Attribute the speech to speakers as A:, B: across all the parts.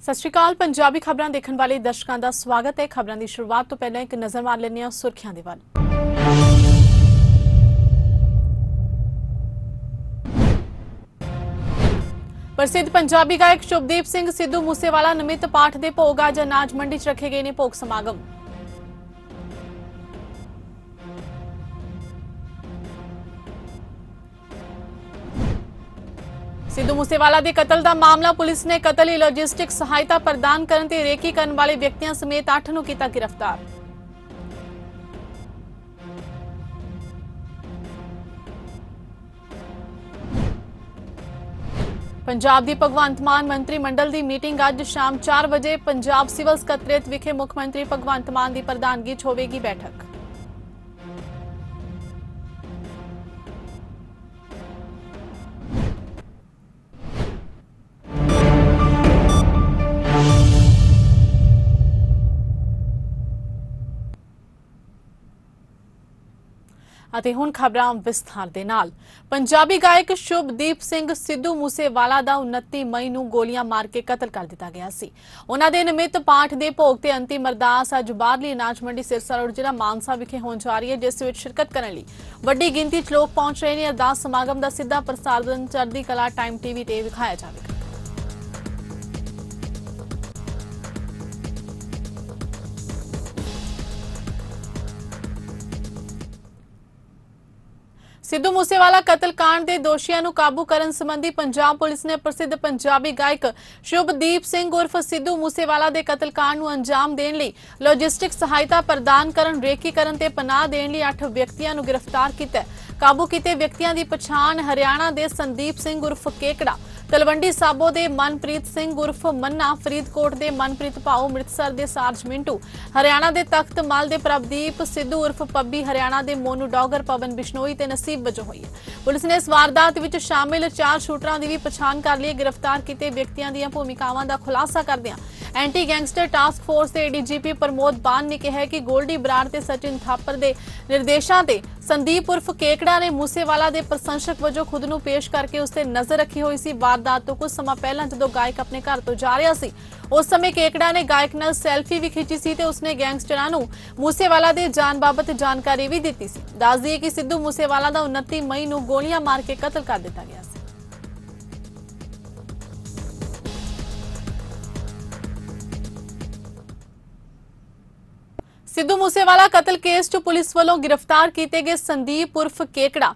A: सत श्री अकाल। पंजाबी खबरां देखण वाले दर्शकों का स्वागत है। खबरां की शुरुआत तो पहले एक नज़र मार लेने सुर्खियां दे वल। प्रसिद्ध पंजाबी गायक शुभदीप सिंह सिद्धू मूसेवाला निमित्त पाठ के भोग अज अनाज मंडी च रखे गए ने भोग समागम। सिद्धू मूसेवाला के कतल का मामला पुलिस ने कतल की लॉजिस्टिक सहायता प्रदान करने ते रेकी करने वाले व्यक्तियों समेत 8 नूं कीता गिरफ्तार। पंजाब की भगवंत मान मंत्रिमंडल की मीटिंग अज शाम 4 बजे पंजाब सिविल सकत्रेत विखे मुख मंत्री भगवंत मान की प्रधानगी च होवेगी बैठक। ਅਤੇ ਹੁਣ ਖਬਰਾਂ ਵਿਸਥਾਰ ਦੇ ਨਾਲ। ਪੰਜਾਬੀ ਗਾਇਕ ਸ਼ੁਭਦੀਪ ਸਿੰਘ ਸਿੱਧੂ ਮੂਸੇਵਾਲਾ ਦਾ 29 ਮਈ ਨੂੰ ਗੋਲੀਆਂ ਮਾਰ ਕੇ ਕਤਲ ਕਰ ਦਿੱਤਾ ਗਿਆ ਸੀ। ਉਹਨਾਂ ਦੇ ਨਿਮਿਤ ਪਾਠ ਦੇ ਭੋਗ ਤੇ ਅੰਤਿਮ ਅਰਦਾਸ ਅੱਜ ਬਾਹਰਲੀ ਅਨਾਜ ਮੰਡੀ ਸਿਰਸਾ ਰੋਡ ਜ਼ਿਲ੍ਹਾ ਮਾਨਸਾ ਵਿਖੇ ਹੋਣ ਜਾ ਰਹੀ ਹੈ, ਜਿਸ ਵਿੱਚ ਸ਼ਿਰਕਤ ਕਰਨ ਲਈ ਵੱਡੀ ਗਿਣਤੀ 'ਚ ਲੋਕ ਪਹੁੰਚ ਰਹੇ ਨੇ। ਅਰਦਾਸ ਸਮਾਗਮ ਦਾ ਸਿੱਧਾ ਪ੍ਰਸਾਰਣ ਚੜ੍ਹਦੀ ਕਲਾ ਟਾਈਮ ਟੀਵੀ ਤੇ ਵਿਖਾਇਆ ਜਾਵੇਗਾ। सिद्धू मूसेवाला कतलकांड के दोषियों को काबू करने संबंधी पंजाब पुलिस ने प्रसिद्ध पंजाबी गायक शुभदीप सिंह उर्फ सिद्धू मूसेवाला के कतलकांड को अंजाम देने लई लॉजिस्टिक सहायता प्रदान करन रेकी करन ते पनाह देने लई 8 व्यक्तियों को गिरफ्तार किया। काबू किए व्यक्तियों की पछाण हरियाणा के संदीप सिंह उर्फ केकड़ा, तलवंडी साबो के मनप्रीत सिंह उर्फ मन्ना, फरीदकोट के मनप्रीत भाऊ, अमृतसर के सार्ज मिंटू, हरियाणा के तख्त माल के प्रभदीप सिद्धू उर्फ पब्बी, हरियाणा के मोनू डॉगर, पवन बिश्नोई ते नसीब वजों हुई है। पुलिस ने इस वारदात में शामिल 4 शूटरां की भी पछाण कर ली। गिरफ्तार किए व्यक्तियों दी भूमिकावां का खुलासा करदिआं एंटी गैंगस्टर टास्क फोर्स के एडीजीपी प्रमोद बान ने कहा कि गोल्डी बराड़ ते सचिन थापर के निर्देशों से संदीप उर्फ केकड़ा ने मूसेवाला के प्रशंसक वजों खुद नूं पेश करके उससे नजर रखी हुई सी। वारदात तो कुछ समय पहला जो गायक अपने घर तो जा रहा सी, उस समय केकड़ा ने गायक नाल सैल्फी भी खिंची सी ते उसने गैंगस्टरां नूं मूसेवाला दे जान बाबत जानकारी भी दी सी। दस दईए कि सिद्धू मूसेवाला दा 29 मई नूं गोलियां मार के कतल कर दिता गया। सिद्धू मूसेवाला कतल केस च पुलिस वालों गिरफ्तार किए गए संदीप उर्फ केकड़ा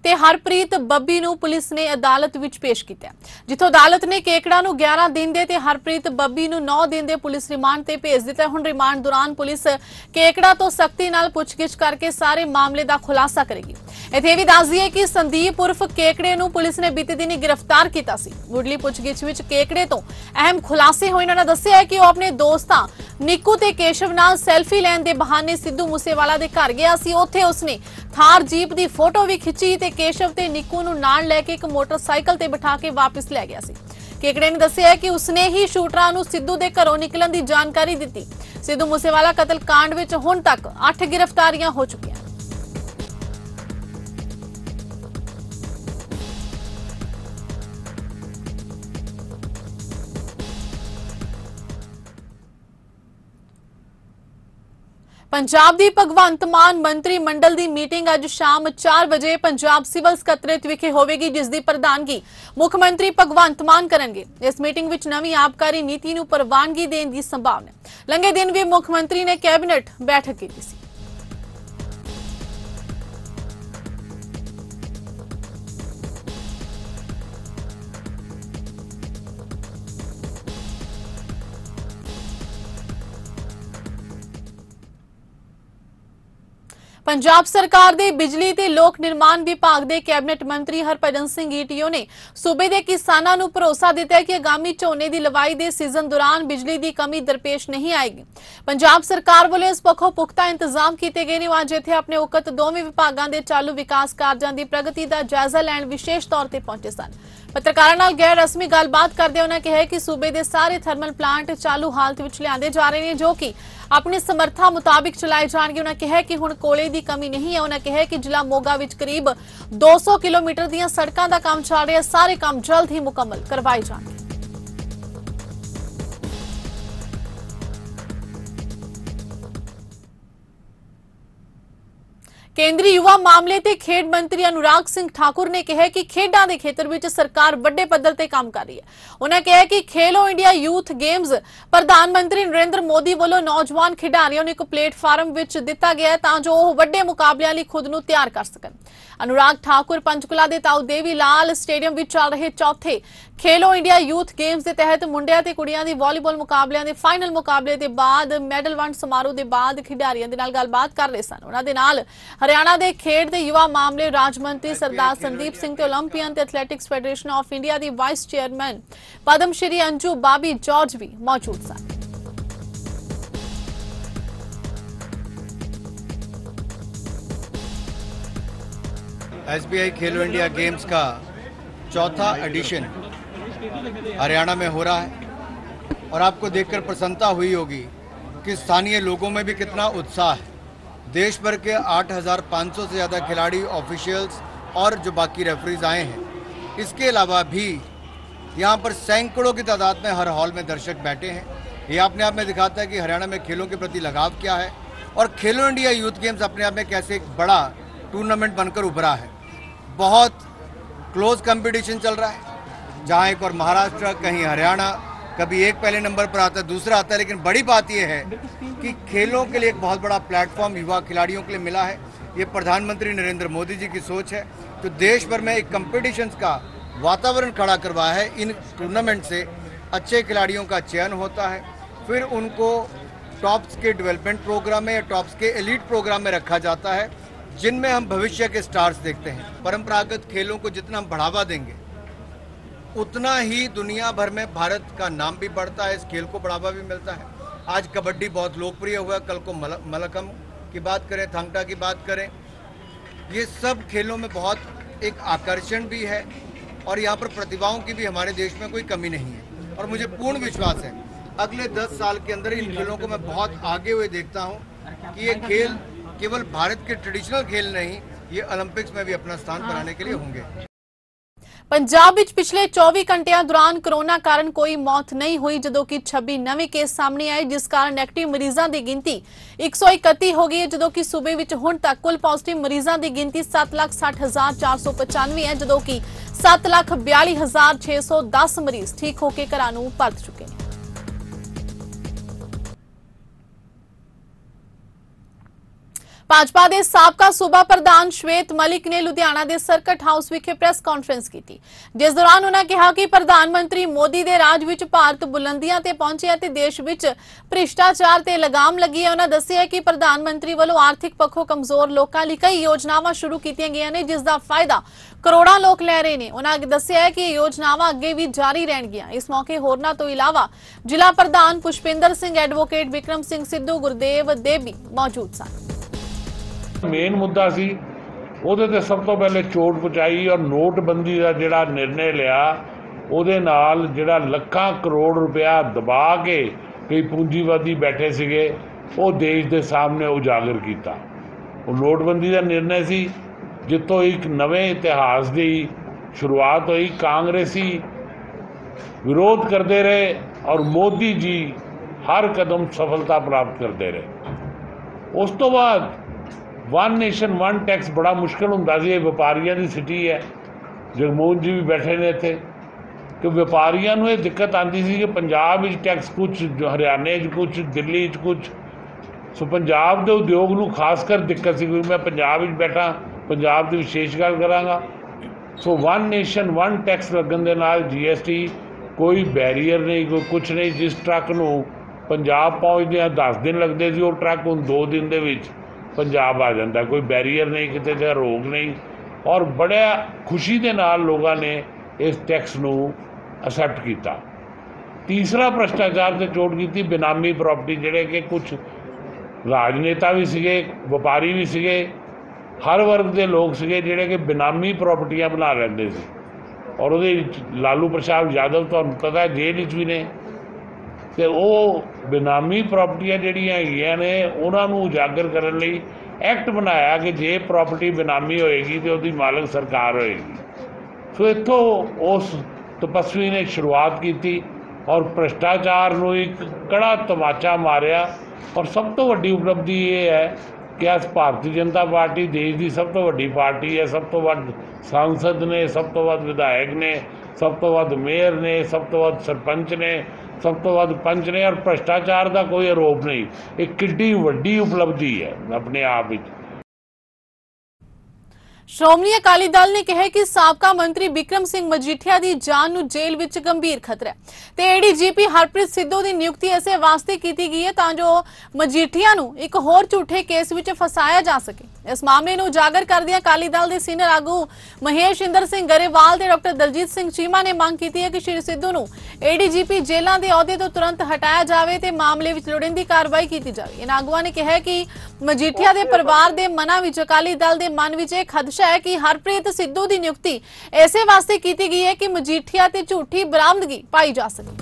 A: ते हरप्रीत बब्बी नूं पुलिस ने अदालत विच पेश किया, जिथों अदालत ने केकड़ा नूं 11 दिन दे ते हरप्रीत बब्बी नूं 9 दिन दे पुलिस रिमांड ते भेज दिता। हुण रिमांड दौरान पुलिस केकड़ा तो सख्ती नाल पुछगिछ करके सारे मामले का खुलासा करेगी। इत्थे भी दस दईए कि संदीप उर्फ केकड़े नूं पुलिस ने बीते दिन गिरफ्तार किया सी। मुढ़ली पुछगिछ विच केकड़े तो अहम खुलासे होए। उन्होंने दस्सिया कि वह अपने दोस्तां निक्कू ते केशव नाल सैल्फी लैण दे बहाने सिद्धू मूसेवाला दे घर गया सी। उत्थे उसने थार जीप दी फोटो भी खिंची ते केशव ते निक्कू नूं नाल लैके एक मोटरसाइकिल ते बिठा के वापस लै गया सी। केकड़े ने दस्सिया कि उसने ही शूटरां नूं सिद्धू दे घरों निकलण दी जानकारी दित्ती। सिद्धू मूसेवाला कतल कांड विच हुण तक 8 गिरफ्तारियां हो चुकीआं। पंजाब की भगवंत मान मंत्रिमंडल की मीटिंग अज शाम 4 बजे पंजाब सिविल सकत्रेत विखे होवेगी, जिसकी प्रधानगी मुख मंत्री भगवंत मान करेंगे। इस मीटिंग में नवी आबकारी नीति नूं प्रवानगी देने की संभावना है। लंघे दिन भी मुख मंत्री ने कैबिनेट बैठक की सी। पंजाब सरकार दे बिजली ते लोक निर्माण विभाग दे कैबिनेट मंत्री हरभजन सिंह ईटीओ ने सूबे दे किसानां नूं भरोसा दिता है कि आगामी झोने दी लवाई दे सीजन दौरान बिजली दी कमी दरपेश नहीं आएगी। पंजाब सरकार वालों इस पक्षों पुख्ता इंतजाम किए गए ने। अज इत्थे अपने उकत दोवें विभागां दे चालू विकास कार्यां दी प्रगति का जायजा लैण विशेष तौर पर पहुंचे सन। पत्रकारां नाल गैर रस्मी गलबात करदे उन्होंने कहा कि सूबे दे सारे थर्मल प्लांट चालू हालत विच लिआंदे जा रहे हैं, जो कि अपनी समर्था मुताबिक चलाए जाएंगे। उन्होंने कहा कि हुण कोले की कमी नहीं है। उन्होंने कहा कि जिला मोगा विच करीब 200 किलोमीटर दी सड़कों का काम चल रहा है। सारे काम जल्द ही मुकम्मल करवाए जाएंगे। ਕੇਂਦਰੀ ਯੁਵਾ ਮਾਮਲੇ ਤੇ ਖੇਡ ਮੰਤਰੀ ਅਨੁਰਾਗ ਸਿੰਘ ਠਾਕੁਰ ਨੇ ਕਿਹਾ ਕਿ ਖੇਡਾਂ ਦੇ ਖੇਤਰ ਵਿੱਚ ਸਰਕਾਰ ਵੱਡੇ ਪੱਧਰ ਤੇ ਕੰਮ ਕਰ ਰਹੀ ਹੈ। ਉਹਨਾਂ ਕਿਹਾ ਕਿ ਖੇਲੋ ਇੰਡੀਆ ਯੂਥ ਗੇਮਸ ਪ੍ਰਧਾਨ ਮੰਤਰੀ ਨਰਿੰਦਰ ਮੋਦੀ ਵੱਲੋਂ ਨੌਜਵਾਨ ਖਿਡਾਰੀਆਂ ਨੂੰ ਇੱਕ ਪਲੇਟਫਾਰਮ ਵਿੱਚ ਦਿੱਤਾ ਗਿਆ ਹੈ ਤਾਂ ਜੋ ਉਹ ਵੱਡੇ ਮੁਕਾਬਲਿਆਂ ਲਈ ਖੁਦ ਨੂੰ ਤਿਆਰ ਕਰ ਸਕਣ। ਅਨੁਰਾਗ ਠਾਕੁਰ ਪੰਚਕੁਲਾ ਦੇ ਤਾਊ ਦੇਵੀ ਲਾਲ ਸਟੇਡੀਅਮ ਵਿੱਚ ਚੱਲ ਰਹੇ ਚੌਥੇ ਖੇਲੋ ਇੰਡੀਆ ਯੂਥ ਗੇਮਸ ਦੇ ਤਹਿਤ ਮੁੰਡਿਆਂ ਤੇ ਕੁੜੀਆਂ ਦੀ ਵਾਲੀਬਾਲ ਮੁਕਾਬਲਿਆਂ ਦੇ ਫਾਈਨਲ ਮੁਕਾਬਲੇ ਦੇ ਬਾਅਦ ਮੈਡਲ ਵੰਡ ਸਮਾਰੋਹ ਦੇ ਬਾਅਦ ਖਿਡਾਰੀਆਂ ਦੇ ਨਾਲ ਗੱਲਬਾਤ ਕਰ ਰਹੇ ਸਨ। ਉਹਨਾਂ ਦੇ ਨਾਲ ਹਰਿਆਣਾ ਦੇ ਖੇਡ ਤੇ ਯੁਵਾ ਮਾਮਲੇ ਰਾਜ ਮੰਤਰੀ ਸਰਦਾਰ ਸੰਦੀਪ ਸਿੰਘ ਤੇ 올림픽 ਤੇ athletics federation of India the vice chairman Padma Shri Anju Bobby George ਵੀ ਮੌਜੂਦ ਸਨ।
B: SBI खेलो इंडिया गेम्स का चौथा एडिशन हरियाणा में हो रहा है और आपको देखकर प्रसन्नता हुई होगी कि स्थानीय लोगों में भी कितना उत्साह है। देश भर के 8,500 से ज़्यादा खिलाड़ी, ऑफिशियल्स और जो बाकी रेफरीज आए हैं। इसके अलावा भी यहाँ पर सैकड़ों की तादाद में हर हॉल में दर्शक बैठे हैं। ये अपने आप में दिखाता है कि हरियाणा में खेलों के प्रति लगाव क्या है और खेलो इंडिया यूथ गेम्स अपने आप में कैसे एक बड़ा टूर्नामेंट बनकर उभरा है। बहुत क्लोज कंपटीशन चल रहा है, जहाँ एक और महाराष्ट्र, कहीं हरियाणा, कभी एक पहले नंबर पर आता है, दूसरा आता है। लेकिन बड़ी बात यह है कि खेलों के लिए एक बहुत बड़ा प्लेटफॉर्म युवा खिलाड़ियों के लिए मिला है। ये प्रधानमंत्री नरेंद्र मोदी जी की सोच है, तो देश भर में एक कंपटीशंस का वातावरण खड़ा करवाया है। इन टूर्नामेंट से अच्छे खिलाड़ियों का चयन होता है, फिर उनको टॉप्स के डेवलपमेंट प्रोग्राम में या टॉप्स के एलीट प्रोग्राम में रखा जाता है, जिनमें हम भविष्य के स्टार्स देखते हैं। परंपरागत खेलों को जितना हम बढ़ावा देंगे उतना ही दुनिया भर में भारत का नाम भी बढ़ता है, इस खेल को बढ़ावा भी मिलता है। आज कबड्डी बहुत लोकप्रिय हुआ, कल को मलखम की बात करें, थांगटा की बात करें, ये सब खेलों में बहुत एक आकर्षण भी है और यहाँ पर प्रतिभाओं की भी हमारे देश में कोई कमी नहीं है। और मुझे पूर्ण विश्वास है अगले 10 साल के अंदर इन खेलों को मैं बहुत आगे हुए देखता हूँ कि ये खेल केवल भारत के ट्रेडिशनल खेल नहीं, ये ओलंपिक्स में भी अपना स्थान बनाने के लिए होंगे।
A: पंजाब विच पिछले 24 घंटिया दौरान कोरोना कारण कोई मौत नहीं हुई, जदों कि 26 नवे केस सामने आए, जिस कारण एक्टिव मरीजों की गिनती 131 हो गई है। जदों कि सूबे विच हुण तक कुल पॉजिटिव मरीजों की गिनती 7,60,495 है, जदों कि 7,42,610 मरीज ठीक होकर घरां नूं परत चुके हैं। भाजपा के साबका सूबा प्रधान श्वेत मलिक ने लुधियाना के सर्किट हाउस विखे प्रेस कॉन्फ्रेंस की, जिस दौरान उन्होंने कहा कि प्रधानमंत्री मोदी के राज विच भारत बुलंदियां ते पहुंचे ते देश विच भ्रिष्टाचार ते लगाम लगी है। उन्होंने दस्सिया कि प्रधानमंत्री वालों आर्थिक पक्षों कमजोर लोगों लई कई योजनावां शुरू कीतियां गईयां ने, जिसका फायदा करोड़ों लोग ले रहे हैं। उन्होंने दस्सिया है कि योजनावां अगे भी जारी रहणगियां। इस मौके होरनां तो इलावा जिला प्रधान पुष्पिंदर सिंह, एडवोकेट विक्रम सिंह सिद्धू, गुरदेव देवी मौजूद सन।
C: मेन मुद्दा सी ਉਹਦੇ ਤੇ ਸਭ ਤੋਂ ਪਹਿਲੇ ਚੋਟ ਪਹੁੰਚਾਈ और ਨੋਟਬੰਦੀ ਦਾ ਜਿਹੜਾ निर्णय लिया ਉਹਦੇ ਨਾਲ ਜਿਹੜਾ ਲੱਖਾਂ ਕਰੋੜ ਰੁਪਇਆ ਦਬਾ ਕੇ ਕਈ ਪੂੰਜੀਵਾਦੀ ਬੈਠੇ ਸੀਗੇ ਉਹ ਦੇਸ਼ ਦੇ ਸਾਹਮਣੇ ਉਜਾਗਰ ਕੀਤਾ। ਉਹ ਨੋਟਬੰਦੀ ਦਾ निर्णय ਸੀ ਜਿੱਥੋਂ ਇੱਕ ਨਵੇਂ ਇਤਿਹਾਸ ਦੀ शुरुआत हुई। कांग्रेसी विरोध करते रहे और मोदी जी हर कदम सफलता प्राप्त करते रहे। उस तो बाद वन नेशन वन टैक्स बड़ा मुश्किल होंदा सी। व्यापारियों की सिटी है, जगमोहन जी भी बैठे ने इत्थे कि व्यापारियों को यह दिक्कत आती सी कि पंजाब टैक्स कुछ, हरियाणे कुछ, दिल्ली कुछ, सो पंजाब के उद्योग को खासकर दिक्कत सी। क्योंकि मैं पंजाब बैठा, पंजाब की विशेष गल करांगा। सो वन नेशन वन टैक्स लगन दे नाल GST कोई बैरीयर नहीं, कोई कुछ नहीं। जिस ट्रक नूं पंजाब पहुँचदे 10 दिन लगते सी, वो ट्रक हुण 2 दिन दे विच पंजाब आ जाता। कोई बैरीयर नहीं, किते दा रोक नहीं और बड़ा खुशी के नाल लोगों ने इस टैक्स नूं एक्सेप्ट किया। तीसरा भ्रष्टाचार से चोट की बेनामी प्रॉपर्टी, जिहड़े कि कुछ राजनेता भी सीगे, व्यापारी भी सीगे, हर वर्ग के लोग सीगे जिहड़े कि बेनामी प्रॉपर्टियां बना लैंदे सी। और उहदे लालू प्रसाद यादव तुहानूं पता है जेल विच भी ने, तो वो बेनामी प्रॉपर्टियां जिहड़ियां हैगियां ने उन्होंने उजागर करने लई एक्ट बनाया कि जे प्रॉपर्टी बेनामी होएगी तो उसकी मालक सरकार होएगी। सो इत्थों उस तपस्वी ने शुरुआत की थी और भ्रष्टाचार नूं एक कड़ा तमाचा मारिया। और सब तो वड्डी उपलब्धि ये है कि अस भारतीय जनता पार्टी देश की सब तो वड्डी पार्टी है, सब तो वध सांसद ने, सब तो वध विधायक ने, सब तो वध मेयर ने, सब तो वध सरपंच ने, सब तो वध पंच ने, और भ्रष्टाचार का कोई आरोप नहीं। एक किड्डी वड्डी उपलब्धि है अपने आप में।
A: ਸ਼੍ਰੋਮਣੀ ਅਕਾਲੀ ਦਲ ਨੇ ਕਿਹਾ ਕਿ ਸਾਬਕਾ ਮੰਤਰੀ ਬਿਕਰਮ ਸਿੰਘ ਮਜੀਠੀਆ ਦੀ ਜਾਨ ਨੂੰ ਜੇਲ੍ਹ ਵਿੱਚ ਗੰਭੀਰ ਖਤਰਾ ਹੈ ਤੇ ਏਡੀਜੀਪੀ ਹਰਪ੍ਰੀਤ ਸਿੱਧੂ ਦੀ ਨਿਯੁਕਤੀ ਇਸੇ ਵਾਸਤੇ ਕੀਤੀ ਗਈ ਹੈ ਤਾਂ ਜੋ ਮਜੀਠੀਆ ਨੂੰ ਇੱਕ ਹੋਰ ਝੂਠੇ ਕੇਸ ਵਿੱਚ ਫਸਾਇਆ ਜਾ ਸਕੇ। ਇਸ ਮਾਮਲੇ ਨੂੰ ਉਜਾਗਰ ਕਰਦਿਆਂ ਅਕਾਲੀ ਦਲ ਦੇ ਸੀਨੀਅਰ ਆਗੂ ਮਹੇਸ਼ ਇੰਦਰ ਸਿੰਘ ਗਰੇਵਾਲ ਤੇ ਡਾਕਟਰ ਦਲਜੀਤ ਸਿੰਘ ਚੀਮਾ ਨੇ ਮੰਗ ਕੀਤੀ ਹੈ ਕਿ ਸ਼੍ਰੀ ਸਿੱਧੂ ਨੂੰ ਏਡੀਜੀਪੀ ਜੇਲ੍ਹਾਂ ਦੇ ਅਹੁਦੇ ਤੋਂ ਤੁਰੰਤ ਹਟਾਇਆ ਜਾਵੇ ਤੇ ਮਾਮਲੇ ਵਿੱਚ ਲੋੜੀਂਦੀ ਕਾਰਵਾਈ ਕੀਤੀ ਜਾਵੇ। ਇਹਨਾਂ ਆਗੂਆਂ ਨੇ ਕਿਹਾ ਕਿ ਮਜੀਠੀਆ ਦੇ ਪਰਿਵਾਰ ਦੇ ਮਨਾਂ ਵਿੱਚ ਅਕਾਲੀ ਦਲ ਦੇ ਮਨ ਵਿੱਚ ਇਹ ਖਦਸ਼ਾ है कि हरप्रीत सिद्धू की नियुक्ति ऐसे वास्ते की गई है कि मजीठिया ते झूठी बरामदगी पाई जा सके।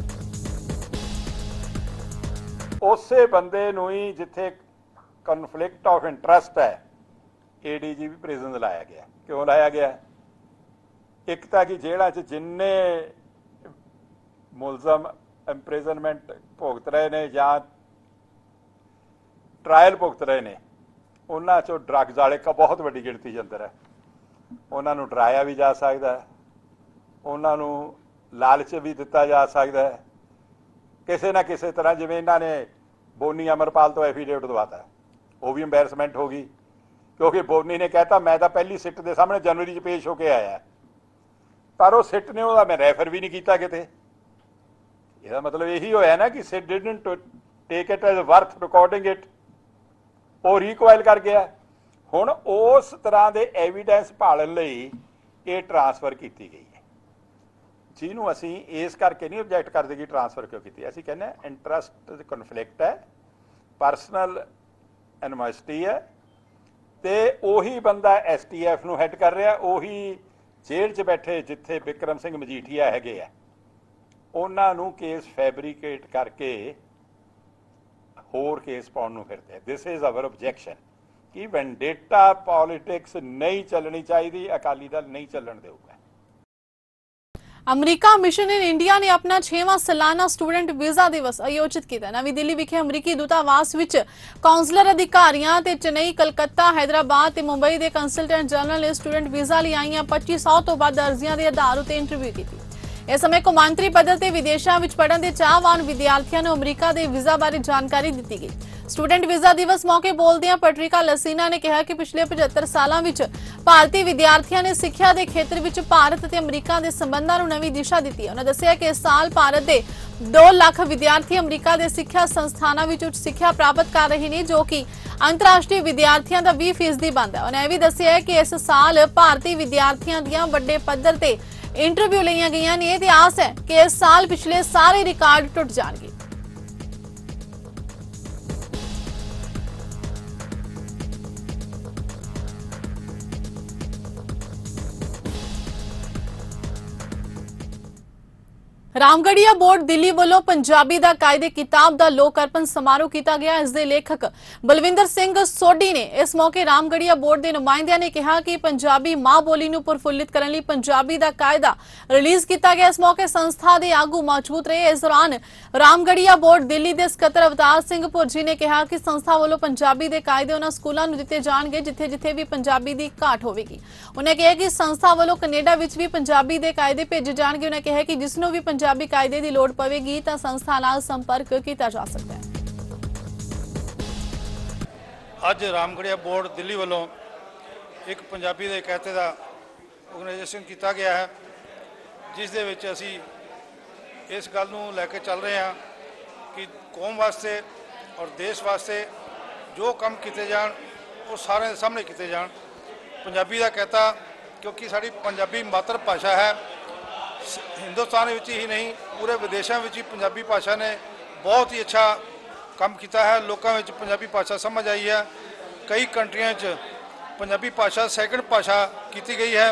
D: उसे बंदे नूं ही जिथे कन्फ्लिक्ट ऑफ इंटरस्ट है एडीजीपी प्रिजन लाया गया। क्यों लाया गया? एक तां कि जेल੍ਹਾਂ 'ਚ जिन्ने मुलजम इंप्रिजनमेंट भुगत रहे ने या ट्रायल भुगत रहे ने उन्हां 'चों ड्रग्स वाले का बहुत वड्डी गिणती 'ਚ अंदर है। उन्हां नूं डराया भी जा सकता है, उन्हां नूं लालच भी दिता जा सकता है किसी ना किसी तरह। जिवें इन्हां ने बोनी अमरपाल तो एफीडेविट दवाता है, वो भी अंबैरसमेंट होगी क्योंकि बोनी ने कहता मैं तो पहली सिट के सामने जनवरी 'ਚ पेश होके आया, पर वो सिट ने वो मैं रैफर भी नहीं किया किते। इसका मतलब यही होया ना कि it didn't take it as worth recording it, वो रिकॉइल कर गया। हुण उस तरह के एविडेंस भालण लई ये ट्रांसफर की गई है, जिन्हों असी इस करके नहीं ऑब्जैक्ट करते कि ट्रांसफर क्यों की। असी कहने इंटरस्ट कन्फ्लिक्ट है, परसनल एनिमोसिटी है, तो उही बंदा STF नूं हैड कर रहा, उही जेल 'ਚ बैठे जिथे बिक्रम सिंह मजीठिया हैगे है, उन्हां नूं केस फैब्रिकेट करके होर केस पाउण नूं फिरदे। दिस इज़ अवर ऑब्जैक्शन कि वेंडेटा पॉलिटिक्स नहीं चलनी चाहिए, अकाली दल नहीं चलन देगा।
A: अमरीका मिशन इन इंडिया ने अपना 6वां सालाना स्टूडेंट वीजा दिवस आयोजित किया। नवी दिल्ली विखे अमरीकी दूतावास विच कौंसलर अधिकारियों ते चेन्नई, कलकत्ता, हैदराबाद ते मुंबई के कंसलटेंट जनरल ने स्टूडेंट वीजा लई आईयां 2500 तो वध अर्जियां के आधार उत्ते इंटरव्यू की। इस समय कौमांतरी पद्धर ते विदेशों में पढ़न के चाहवान विद्यार्थियों को अमरीका के वीजा बारे जानकारी दी गई। स्टूडेंट वीजा दिवस मौके बोलदियां पटरिका लसीना ने कहा कि पिछले 75 सालों में भारतीय विद्यार्थियों ने सिक्ख्या के खेत्र में भारत और अमरीका के संबंधों को नवी दिशा दी है। उन्होंने दस्सिया कि इस साल भारत के 2 लाख विद्यार्थी अमरीका के सिक्ख्या संस्थानों में उच्च सिक्ख्या प्राप्त कर रहे हैं, जो कि अंतरराष्ट्रीय विद्यार्थियों का 20% बनता है। उन्हें भी दस्सिया कि इस साल भारतीय विद्यार्थियों दी बड़े पद्धर ते इंटरव्यू लिया गई ने। ते आस है कि इस साल पिछले सारे रिकॉर्ड टुट जाएंगे। रामगढ़िया बोर्ड दिल्ली वालों पंजाबी दा कायदे किताब दा लोक अर्पण समारोह किया गया। इस दे लेखक बलविंदर सिंह सोडी ने इस मौके रामगढ़िया बोर्ड के नुमाइंदियां ने कहा कि पंजाबी मां बोली नूं प्रफुल्लित करने लई पंजाबी दा कायदा रिलीज किया गया। इस मौके संस्था के आगू मौजूद रहे। इस दौरान रामगढ़िया बोर्ड दिल्ली के सकत्तर अवतार सिंह भुरजी ने कहा कि संस्था वालों पंजाबी के कायदे उन्हां स्कूलों नूं दिते जाणगे जिथे जिथे भी पंजाबी की घाट होवेगी। उन्हें कहा कि संस्था वालों कनेडा विच भी पंजाबी के कायदे भेजे जाणगे। उन्हें कहा कि जिसनूं भी पंजाबी कायदे की लोड़ पवेगी तो संस्था नाल संपर्क किया जा सकता है।
E: अज रामगढ़िया बोर्ड दिल्ली वालों एक पंजाबी के कायदे का ऑर्गेनाइजेशन किया गया है, जिस दे विच असी इस गल नूं लैके चल रहे हैं कि कौम वास्ते और देश वास्ते जो काम किए जान वो सारे सामने किए जान। पंजाबी का कहता क्योंकि साड़ी पंजाबी मातृ भाषा है, हिंदुस्तान विच ही नहीं पूरे विदेशों में भी पंजाबी भाषा ने बहुत ही अच्छा काम किया है। लोगों में पंजाबी भाषा समझ आई है। कई कंट्रियों पंजाबी भाषा सैकंड भाषा की गई है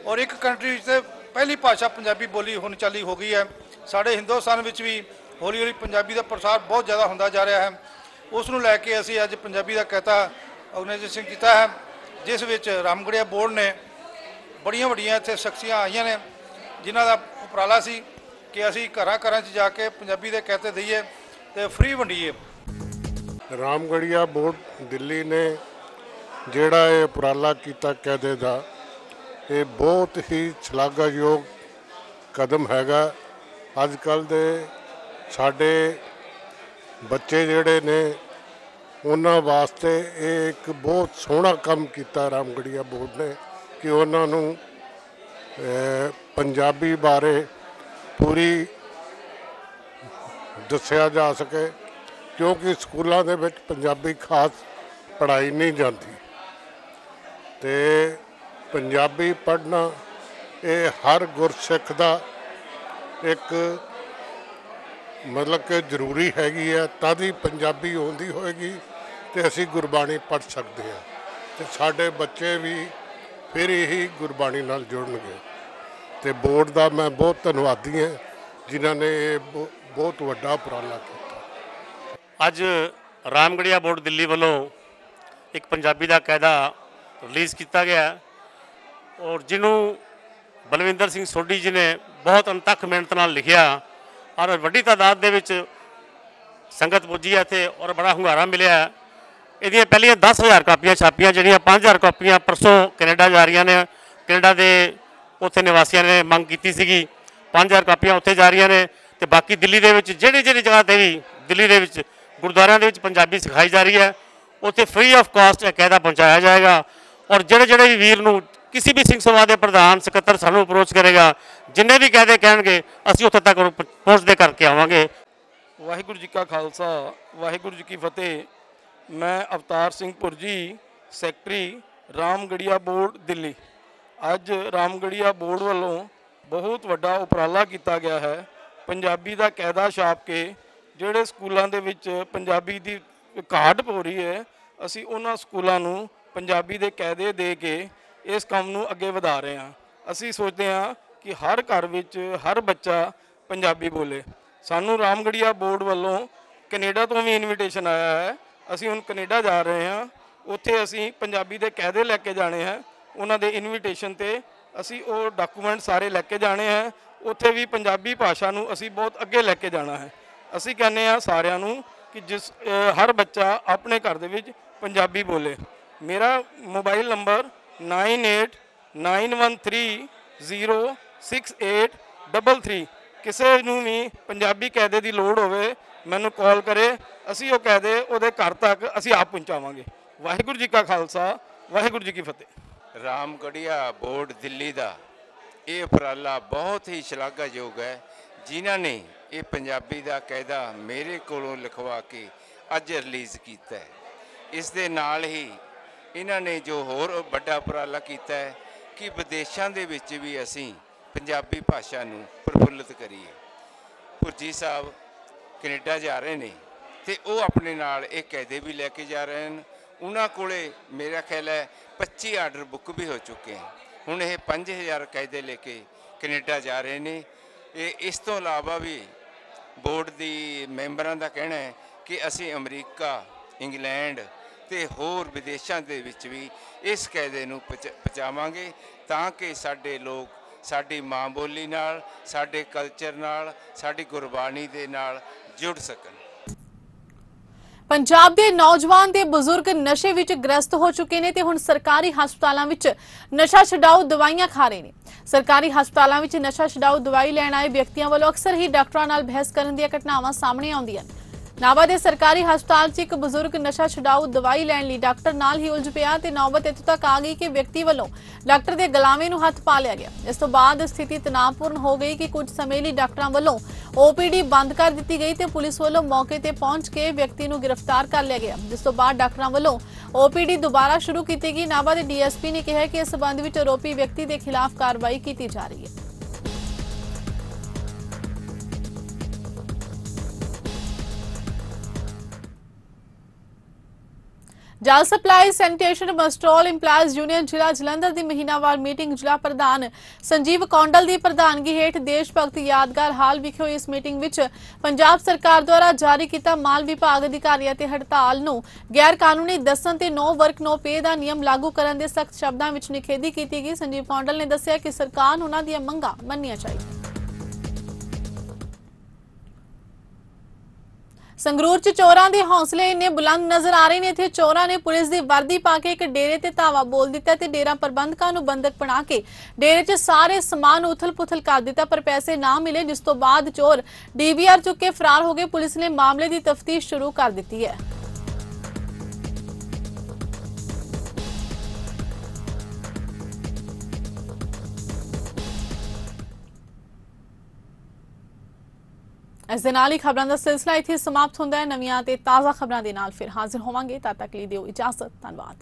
E: और एक कंट्री पहली भाषा पंजाबी बोली होनी चाली हो गई है। साढ़े हिंदुस्तान में भी हौली हौली पंजाबी का प्रसार बहुत ज़्यादा होता जा रहा है। उसनूं लैके असी अज पंजाबी का कहता ऑर्गेनाइजेशन किया है, जिस विच रामगढ़िया बोर्ड ने बड़िया वड्डियां इत्थे शख्सियां आईयां ने, जिन्हां दा उपराला सी कि असी घरां घरां च जाके पंजाबी दे कहते दईए ते फ्री वंडीए।
F: ਰਾਮਗੜੀਆ ਬੋਰਡ ਦਿੱਲੀ ਨੇ ਜਿਹੜਾ ਇਹ ਉਪਰਾਲਾ ਕੀਤਾ ਕਾਇਦੇ ਦਾ, ਇਹ ਬਹੁਤ ਹੀ ਸ਼ਲਾਘਾਯੋਗ ਕਦਮ ਹੈਗਾ। ਅੱਜ ਕੱਲ੍ਹ ਦੇ ਸਾਡੇ ਬੱਚੇ ਜਿਹੜੇ ਨੇ ਉਹਨਾਂ ਵਾਸਤੇ ਇਹ ਇੱਕ ਬਹੁਤ ਸੋਹਣਾ ਕੰਮ ਕੀਤਾ ਰਾਮਗੜੀਆ ਬੋਰਡ ਨੇ ਕਿ ਉਹਨਾਂ ਨੂੰ ਪੰਜਾਬੀ ਬਾਰੇ ਪੂਰੀ ਦੱਸਿਆ ਜਾ ਸਕੇ, क्योंकि स्कूलों के विच पंजाबी खास पढ़ाई नहीं जाती। तो पंजाबी पढ़ना ये हर गुरसिख का एक मतलब कि जरूरी हैगी है, तद ही पंजाबी आती होएगी तो असी गुरबाणी पढ़ सकते हैं, तो साढ़े बच्चे भी फिर यही गुरबाणी नाल जुड़नगे। तो बोर्ड का मैं बहुत धन्नवादी हाँ जिन्होंने बहुत वड्डा उपराला किया।
G: ਅੱਜ ਰਾਮਗੜੀਆ ਬੋਰਡ ਦਿੱਲੀ ਵੱਲੋਂ ਇੱਕ ਪੰਜਾਬੀ ਦਾ ਕਾਇਦਾ ਰਿਲੀਜ਼ ਕੀਤਾ ਗਿਆ ਔਰ ਜਿਹਨੂੰ ਬਲਵਿੰਦਰ ਸਿੰਘ ਸੋਢੀ ਜੀ ਨੇ ਬਹੁਤ ਅਣਥੱਕ ਮਿਹਨਤ ਨਾਲ ਲਿਖਿਆ ਔਰ ਵੱਡੀ ਤਾਦਾਦ ਦੇ ਵਿੱਚ ਸੰਗਤ ਪੁੱਜੀ ਹੈ ਇੱਥੇ ਔਰ ਬੜਾ ਹੁੰਗਾਰਾ ਮਿਲਿਆ। ਇਹਦੀਆਂ ਪਹਿਲੀਆਂ 10,000 ਕਾਪੀਆਂ ਛਾਪੀਆਂ, ਜਿਹੜੀਆਂ 5,000 ਕਾਪੀਆਂ ਪਰਸੋਂ ਕੈਨੇਡਾ ਜਾ ਰਹੀਆਂ ਨੇ। ਕੈਨੇਡਾ ਦੇ ਉੱਥੇ ਨਿਵਾਸੀਆਂ ਨੇ ਮੰਗ ਕੀਤੀ ਸੀਗੀ, 5,000 ਕਾਪੀਆਂ ਉੱਥੇ ਜਾ ਰਹੀਆਂ ਨੇ ਤੇ ਬਾਕੀ ਦਿੱਲੀ ਦੇ ਵਿੱਚ ਜਿਹੜੀ ਜਗ੍ਹਾ ਤੇ ਵੀ ਦਿੱਲੀ ਦੇ ਵਿੱਚ ਗੁਰਦੁਆਰਿਆਂ ਦੇ ਵਿੱਚ ਪੰਜਾਬੀ ਸਿਖਾਈ ਜਾ ਰਹੀ ਹੈ ਉੱਥੇ ਫ੍ਰੀ ਆਫ ਕਾਸਟ ਇਹ ਕਾਇਦਾ ਪਹੁੰਚਾਇਆ ਜਾਏਗਾ। ਔਰ ਜਿਹੜੇ ਵੀ ਵੀਰ ਨੂੰ ਕਿਸੇ ਵੀ ਸਿੰਘ ਸਭਾ ਦੇ ਪ੍ਰਧਾਨ ਸਕੱਤਰ ਸਾਨੂੰ ਅਪਰੋਚ ਕਰੇਗਾ, ਜਿੰਨੇ ਵੀ ਕਾਇਦੇ ਕਹਿਣਗੇ ਅਸੀਂ ਉੱਥੇ ਤੱਕ ਪਹੁੰਚਦੇ ਕਰਕੇ ਆਵਾਂਗੇ।
H: ਵਾਹਿਗੁਰੂ ਜੀ ਕਾ ਖਾਲਸਾ, ਵਾਹਿਗੁਰੂ ਜੀ ਕੀ ਫਤਿਹ। ਮੈਂ ਅਵਤਾਰ ਸਿੰਘ ਭੁਰਜੀ, ਸੈਕਟਰੀ ਰਾਮਗੜੀਆ ਬੋਰਡ ਦਿੱਲੀ। ਅੱਜ ਰਾਮਗੜੀਆ ਬੋਰਡ ਵੱਲੋਂ ਬਹੁਤ ਵੱਡਾ ਉਪਰਾਲਾ ਕੀਤਾ ਗਿਆ ਹੈ। ਪੰਜਾਬੀ ਦਾ ਕਾਇਦਾ ਛਾਪ ਕੇ ਜਿਹੜੇ ਸਕੂਲਾਂ ਦੇ ਵਿੱਚ ਪੰਜਾਬੀ ਦੀ ਘਾਟ ਹੋ ਰਹੀ ਹੈ, ਅਸੀਂ ਉਹਨਾਂ ਸਕੂਲਾਂ ਨੂੰ ਪੰਜਾਬੀ ਦੇ ਕਾਇਦੇ ਦੇ ਕੇ ਇਸ ਕੰਮ ਨੂੰ ਅੱਗੇ ਵਧਾ ਰਹੇ ਹਾਂ। ਅਸੀਂ ਸੋਚਦੇ ਹਾਂ ਕਿ ਹਰ ਘਰ ਵਿੱਚ ਹਰ ਬੱਚਾ ਪੰਜਾਬੀ ਬੋਲੇ। ਸਾਨੂੰ ਰਾਮਗੜੀਆ ਬੋਰਡ ਵੱਲੋਂ ਕੈਨੇਡਾ ਤੋਂ ਵੀ ਇਨਵੀਟੇਸ਼ਨ ਆਇਆ ਹੈ। ਅਸੀਂ ਹੁਣ ਕੈਨੇਡਾ ਜਾ ਰਹੇ ਹਾਂ, ਉੱਥੇ ਅਸੀਂ ਪੰਜਾਬੀ ਦੇ ਕਾਇਦੇ ਲੈ ਕੇ ਜਾਣੇ ਹੈ। ਉਹਨਾਂ ਦੇ ਇਨਵੀਟੇਸ਼ਨ 'ਤੇ ਅਸੀਂ ਉਹ ਡਾਕੂਮੈਂਟ ਸਾਰੇ ਲੈ ਕੇ ਜਾਣੇ ਹੈ। ਉੱਥੇ ਵੀ ਪੰਜਾਬੀ ਭਾਸ਼ਾ ਨੂੰ ਅਸੀਂ ਬਹੁਤ ਅੱਗੇ ਲੈ ਕੇ ਜਾਣਾ ਹੈ। ਅਸੀਂ ਕਹਿੰਦੇ ਹਾਂ ਸਾਰਿਆਂ ਨੂੰ ਕਿ ਹਰ ਬੱਚਾ ਆਪਣੇ ਘਰ ਦੇ ਵਿੱਚ ਪੰਜਾਬੀ ਬੋਲੇ। ਮੇਰਾ ਮੋਬਾਈਲ ਨੰਬਰ 9891306833। ਕਿਸੇ ਨੂੰ ਵੀ ਪੰਜਾਬੀ ਕਾਇਦੇ ਦੀ ਲੋੜ ਹੋਵੇ ਮੈਨੂੰ ਕਾਲ ਕਰੇ, ਅਸੀਂ ਉਹ ਕਾਇਦੇ ਉਹਦੇ ਘਰ ਤੱਕ ਅਸੀਂ ਆਪ ਪਹੁੰਚਾਵਾਂਗੇ। ਵਾਹਿਗੁਰੂ ਜੀ ਕਾ ਖਾਲਸਾ, ਵਾਹਿਗੁਰੂ ਜੀ ਕੀ ਫਤਿਹ।
I: ਰਾਮਗੜੀਆ ਬੋਰਡ ਦਿੱਲੀ ਦਾ ਇਹ ਉਪਰਾਲਾ ਬਹੁਤ ਹੀ ਸ਼ਲਾਘਾਯੋਗ ਹੈ, ਜਿਨ੍ਹਾਂ ਨੇ ਇਹ ਪੰਜਾਬੀ ਦਾ ਕਾਇਦਾ ਮੇਰੇ ਕੋਲੋਂ ਲਿਖਵਾ ਕੇ ਅੱਜ ਰਿਲੀਜ਼ ਕੀਤਾ ਹੈ। ਇਸ ਦੇ ਨਾਲ ਹੀ ਇਹਨਾਂ ਨੇ ਜੋ ਹੋਰ ਵੱਡਾ ਉਪਰਾਲਾ ਕੀਤਾ ਹੈ ਕਿ ਵਿਦੇਸ਼ਾਂ ਦੇ ਵਿੱਚ ਵੀ ਅਸੀਂ ਪੰਜਾਬੀ ਭਾਸ਼ਾ ਨੂੰ ਪ੍ਰਫੁੱਲਿਤ ਕਰੀਏ। ਭੁਰਜੀ ਸਾਹਿਬ ਕੈਨੇਡਾ ਜਾ ਰਹੇ ਨੇ ਤੇ ਉਹ ਆਪਣੇ ਨਾਲ ਇਹ ਕਾਇਦੇ ਵੀ ਲੈ ਕੇ ਜਾ ਰਹੇ ਹਨ। ਉਹਨਾਂ ਕੋਲੇ ਮੇਰਾ ਖਿਆਲ ਹੈ 25 ਆਰਡਰ ਬੁੱਕ ਵੀ ਹੋ ਚੁੱਕੇ ਹਨ। ਹੁਣ ਇਹ 5,000 ਕਾਇਦੇ ਲੈ ਕੇ ਕੈਨੇਡਾ ਜਾ ਰਹੇ ਨੇ। ਇਸ ਤੋਂ ਇਲਾਵਾ ਵੀ ਬੋਰਡ ਦੀ ਮੈਂਬਰਾਂ ਦਾ ਕਹਿਣਾ ਹੈ ਕਿ ਅਸੀਂ ਅਮਰੀਕਾ, ਇੰਗਲੈਂਡ ਤੇ ਹੋਰ ਵਿਦੇਸ਼ਾਂ ਦੇ ਵਿੱਚ ਵੀ ਇਸ ਕਾਇਦੇ ਨੂੰ ਪਹੁੰਚਾਵਾਂਗੇ ਤਾਂ ਕਿ ਸਾਡੇ ਲੋਕ ਸਾਡੀ ਮਾਂ ਬੋਲੀ ਨਾਲ, ਸਾਡੇ ਕਲਚਰ ਨਾਲ, ਸਾਡੀ ਗੁਰਬਾਣੀ ਦੇ ਨਾਲ ਜੁੜ ਸਕਣ।
A: ਪੰਜਾਬ ਦੇ ਨੌਜਵਾਨ ਤੇ ਬਜ਼ੁਰਗ ਨਸ਼ੇ ਵਿੱਚ ਗ੍ਰਸਤ ਹੋ ਚੁੱਕੇ ਨੇ ਤੇ ਹੁਣ ਸਰਕਾਰੀ ਹਸਪਤਾਲਾਂ ਵਿੱਚ ਨਸ਼ਾ ਛਡਾਊ ਦਵਾਈਆਂ ਖਾ ਰਹੇ ਨੇ। ਸਰਕਾਰੀ ਹਸਪਤਾਲਾਂ ਵਿੱਚ ਨਸ਼ਾ ਛਡਾਊ ਦਵਾਈ ਲੈਣ ਆਏ ਵਿਅਕਤੀਆਂ ਵੱਲੋਂ ਅਕਸਰ ਹੀ ਡਾਕਟਰਾਂ ਨਾਲ ਬਹਿਸ ਕਰਨ ਦੀਆਂ ਘਟਨਾਵਾਂ ਸਾਹਮਣੇ ਆਉਂਦੀਆਂ ਨੇ। ਨਾਭਾ ਦੇ ਸਰਕਾਰੀ ਹਸਪਤਾਲ 'ਚ ਇੱਕ ਬਜ਼ੁਰਗ ਨਸ਼ਾ ਛਡਾਊ ਦਵਾਈ ਲੈਣ ਲਈ ਡਾਕਟਰ ਨਾਲ ਹੀ ਉਲਝ ਪਿਆ ਤੇ ਨੌਬਤ ਇੱਥੋਂ ਤੱਕ ਆ ਗਈ ਕਿ ਵਿਅਕਤੀ ਵੱਲੋਂ ਡਾਕਟਰ ਦੇ ਗਲਾਵੇਂ ਨੂੰ ਹੱਥ ਪਾ ਲਿਆ ਗਿਆ। ਇਸ ਤੋਂ ਬਾਅਦ ਸਥਿਤੀ ਤਣਾਅਪੂਰਨ ਹੋ ਗਈ ਕਿ ਕੁਝ ਸਮੇਂ ਲਈ ਡਾਕਟਰਾਂ ਵੱਲੋਂ OPD ਬੰਦ ਕਰ ਦਿੱਤੀ ਗਈ ਤੇ ਪੁਲਿਸ ਵੱਲੋਂ ਮੌਕੇ ਤੇ ਪਹੁੰਚ ਕੇ ਵਿਅਕਤੀ ਨੂੰ ਗ੍ਰਿਫਤਾਰ ਕਰ ਲਿਆ ਗਿਆ, ਜਿਸ ਤੋਂ ਬਾਅਦ ਡਾਕਟਰਾਂ ਵੱਲੋਂ OPD ਦੁਬਾਰਾ ਸ਼ੁਰੂ ਕੀਤੀ ਗਈ। ਨਾਭਾ ਦੇ DSP ਨੇ ਕਿਹਾ ਕਿ ਇਸ ਸਬੰਧ ਵਿੱਚ ਆਰੋਪੀ ਵਿਅਕਤੀ ਦੇ ਖਿਲਾਫ ਕਾਰਵਾਈ ਕੀਤੀ ਜਾ ਰਹੀ ਹੈ। जल supply sanitation muster roll implies union जिला जलंधर की महीनावार मीटिंग जिला प्रधान संजीव कौंडल की प्रधानगी हेठ देश भगत यादगार हाल विखे हुई इस मीटिंग विच पंजाब सरकार द्वारा जारी किया माल विभाग अधिकारियों ते हड़ताल नूं गैर कानूनी दस्सण ते नो वर्क नो पे का नियम लागू करने के सख्त शब्दों में निखेधी की गई। संजीव कौंडल ने दस्सिया कि सरकार नूं उन्हां दीआं मंगां मन्नियां चाहिए। ਸੰਗਰੂਰ ਚ ਚੋਰਾਂ ਦੇ ਹੌਸਲੇ ਇੰਨੇ ਬੁਲੰਦ ਨਜ਼ਰ ਆ ਰਹੇ ਨੇ। ਇੱਥੇ ਚੋਰਾਂ ਨੇ ਪੁਲਿਸ ਦੀ ਵਰਦੀ ਪਾ ਕੇ ਇੱਕ ਡੇਰੇ ਤੇ ਧਾਵਾ ਬੋਲ ਦਿੱਤਾ ਤੇ ਡੇਰਾ ਪ੍ਰਬੰਧਕਾਂ ਨੂੰ ਬੰਦਕ ਬਣਾ ਕੇ ਡੇਰੇ 'ਚ ਸਾਰੇ ਸਮਾਨ ਉਥਲ-ਪੁਥਲ ਕਰ ਦਿੱਤਾ, ਪਰ ਪੈਸੇ ਨਾ ਮਿਲੇ, ਜਿਸ ਤੋਂ ਬਾਅਦ ਚੋਰ ਡੀਵੀਆਰ ਚੁੱਕ ਕੇ ਫਰਾਰ ਹੋ ਗਏ। ਪੁਲਿਸ ਨੇ ਮਾਮਲੇ ਦੀ ਤਫਤੀਸ਼ ਸ਼ੁਰੂ ਕਰ ਦਿੱਤੀ ਹੈ। इस दे नाल ही खबरां दा सिलसिला इत्थे समाप्त हुंदा है। नवीं ते ताज़ा खबरां दे नाल फिर हाजिर होवांगे। तद तक लई दिओ इजाजत। धन्नवाद।